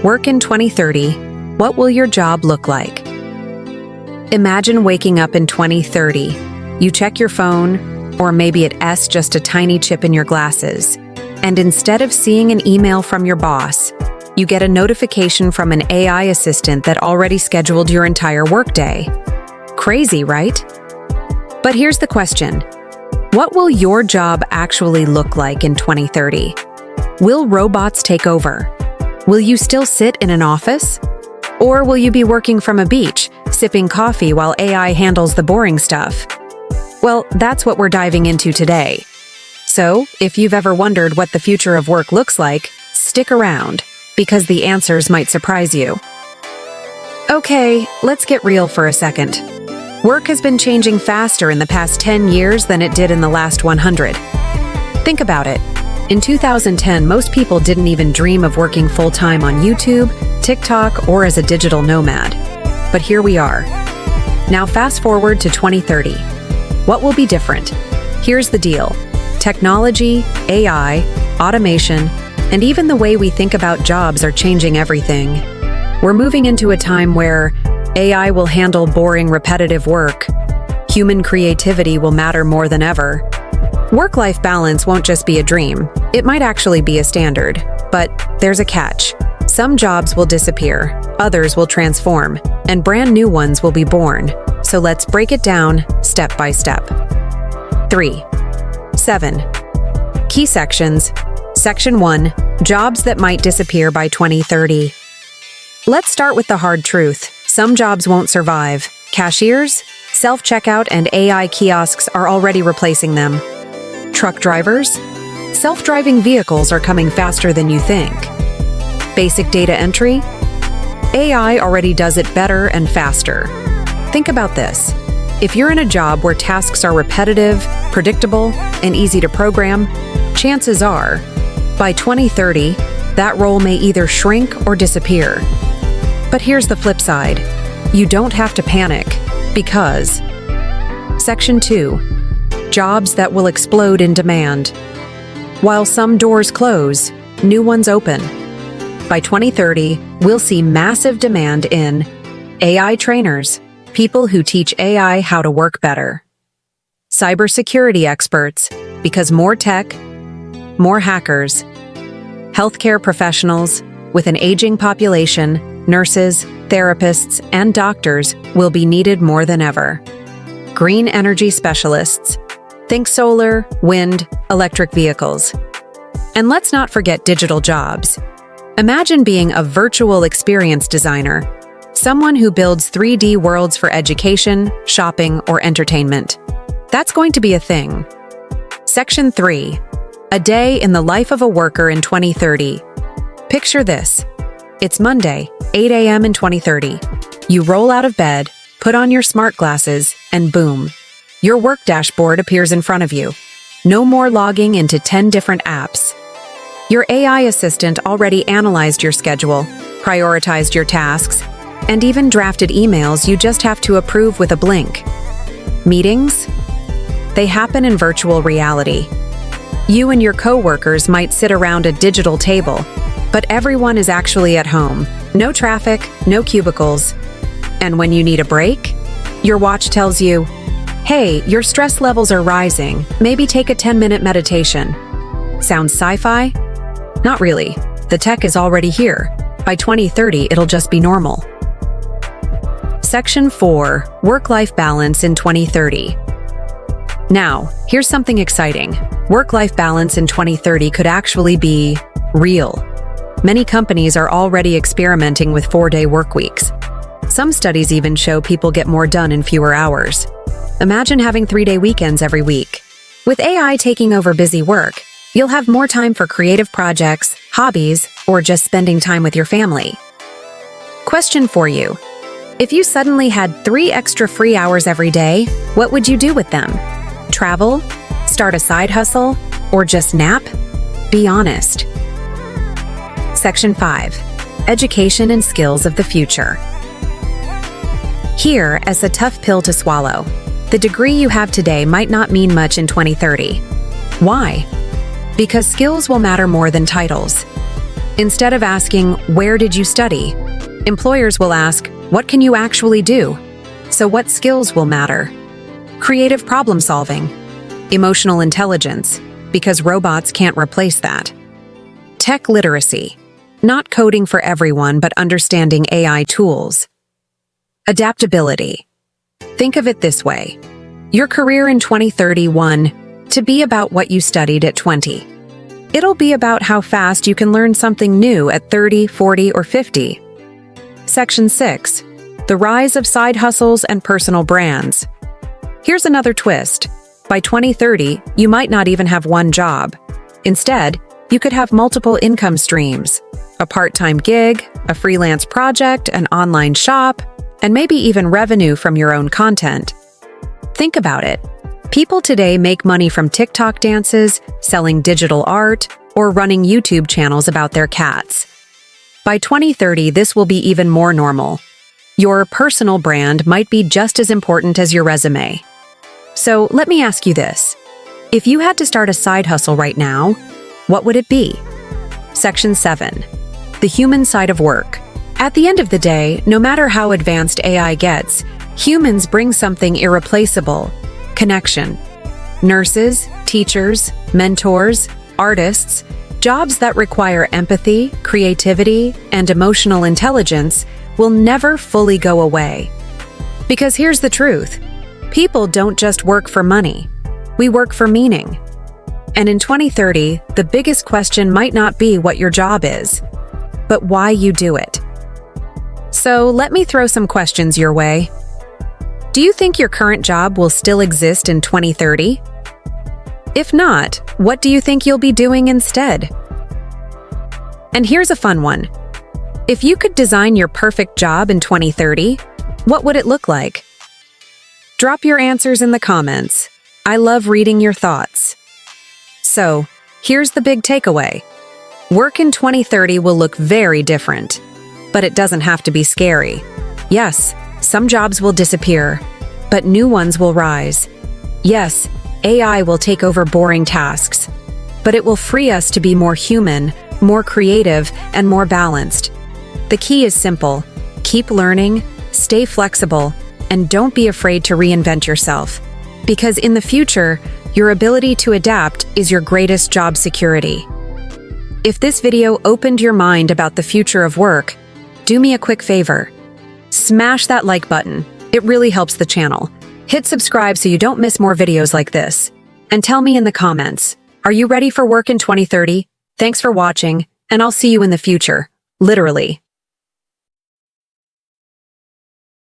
Work in 2030. What will your job look like? Imagine waking up in 2030. You check your phone, or maybe it's just a tiny chip in your glasses, and instead of seeing an email from your boss, you get a notification from an AI assistant that already scheduled your entire workday. Crazy, right? But here's the question. What will your job actually look like in 2030? Will robots take over? Will you still sit in an office? Or will you be working from a beach, sipping coffee while AI handles the boring stuff? Well, that's what we're diving into today. So, if you've ever wondered what the future of work looks like, stick around, because the answers might surprise you. Okay, let's get real for a second. Work has been changing faster in the past 10 years than it did in the last 100. Think about it. In 2010, most people didn't even dream of working full-time on YouTube, TikTok, or as a digital nomad. But here we are. Now fast forward to 2030. What will be different? Here's the deal. Technology, AI, automation, and even the way we think about jobs are changing everything. We're moving into a time where AI will handle boring, repetitive work. Human creativity will matter more than ever. Work-life balance won't just be a dream. It might actually be a standard. But there's a catch. Some jobs will disappear, others will transform, and brand new ones will be born. So let's break it down step by step. 3. 7. Key sections. Section 1. Jobs that might disappear by 2030. Let's start with the hard truth. Some jobs won't survive. Cashiers, self-checkout, and AI kiosks are already replacing them. Truck drivers? Self-driving vehicles are coming faster than you think. Basic data entry? AI already does it better and faster. Think about this. If you're in a job where tasks are repetitive, predictable, and easy to program, chances are, by 2030, that role may either shrink or disappear. But here's the flip side. You don't have to panic, because Section 2. Jobs that will explode in demand. While some doors close, new ones open. By 2030, we'll see massive demand in AI trainers, people who teach AI how to work better. Cybersecurity experts, because more tech, more hackers. Healthcare professionals, with an aging population, nurses, therapists, and doctors will be needed more than ever. Green energy specialists. Think solar, wind, electric vehicles. And let's not forget digital jobs. Imagine being a virtual experience designer, someone who builds 3D worlds for education, shopping, or entertainment. That's going to be a thing. Section 3. A day in the life of a worker in 2030. Picture this. It's Monday, 8 a.m. in 2030. You roll out of bed, put on your smart glasses, and boom. Your work dashboard appears in front of you. No more logging into 10 different apps. Your AI assistant already analyzed your schedule, prioritized your tasks, and even drafted emails you just have to approve with a blink. Meetings? They happen in virtual reality. You and your coworkers might sit around a digital table, but everyone is actually at home. No traffic, no cubicles. And when you need a break, your watch tells you, "Hey, your stress levels are rising. Maybe take a 10-minute meditation." Sounds sci-fi? Not really. The tech is already here. By 2030, it'll just be normal. Section 4. Work-life balance in 2030. Now, here's something exciting. Work-life balance in 2030 could actually be real. Many companies are already experimenting with 4-day workweeks. Some studies even show people get more done in fewer hours. Imagine having 3-day weekends every week. With AI taking over busy work, you'll have more time for creative projects, hobbies, or just spending time with your family. Question for you. If you suddenly had 3 extra free hours every day, what would you do with them? Travel? Start a side hustle? Or just nap? Be honest. Section 5. Education and skills of the future. Here is a tough pill to swallow. The degree you have today might not mean much in 2030. Why? Because skills will matter more than titles. Instead of asking, "Where did you study?" employers will ask, "What can you actually do?" So what skills will matter? Creative problem solving, emotional intelligence, because robots can't replace that. Tech literacy, not coding for everyone but understanding AI tools. Adaptability. Think of it this way. Your career in 2031 to be about what you studied at 20. It'll be about how fast you can learn something new at 30, 40, or 50. Section 6. The rise of side hustles and personal brands. Here's another twist. By 2030, you might not even have one job. Instead, you could have multiple income streams. A part-time gig, a freelance project, an online shop, and maybe even revenue from your own content. Think about it. People today make money from TikTok dances, selling digital art, or running YouTube channels about their cats. By 2030, this will be even more normal. Your personal brand might be just as important as your resume. So let me ask you this. If you had to start a side hustle right now, what would it be? Section 7. The human side of work. At the end of the day, no matter how advanced AI gets, humans bring something irreplaceable: connection. Nurses, teachers, mentors, artists, jobs that require empathy, creativity, and emotional intelligence will never fully go away. Because here's the truth. People don't just work for money. We work for meaning. And in 2030, the biggest question might not be what your job is, but why you do it. So let me throw some questions your way. Do you think your current job will still exist in 2030? If not, what do you think you'll be doing instead? And here's a fun one. If you could design your perfect job in 2030, what would it look like? Drop your answers in the comments. I love reading your thoughts. So, here's the big takeaway. Work in 2030 will look very different, but it doesn't have to be scary. Yes, some jobs will disappear, but new ones will rise. Yes, AI will take over boring tasks, but it will free us to be more human, more creative, and more balanced. The key is simple. Keep learning, stay flexible, and don't be afraid to reinvent yourself. Because in the future, your ability to adapt is your greatest job security. If this video opened your mind about the future of work, do me a quick favor. Smash that like button. It really helps the channel. Hit subscribe so you don't miss more videos like this. And tell me in the comments, are you ready for work in 2030? Thanks for watching, and I'll see you in the future. Literally.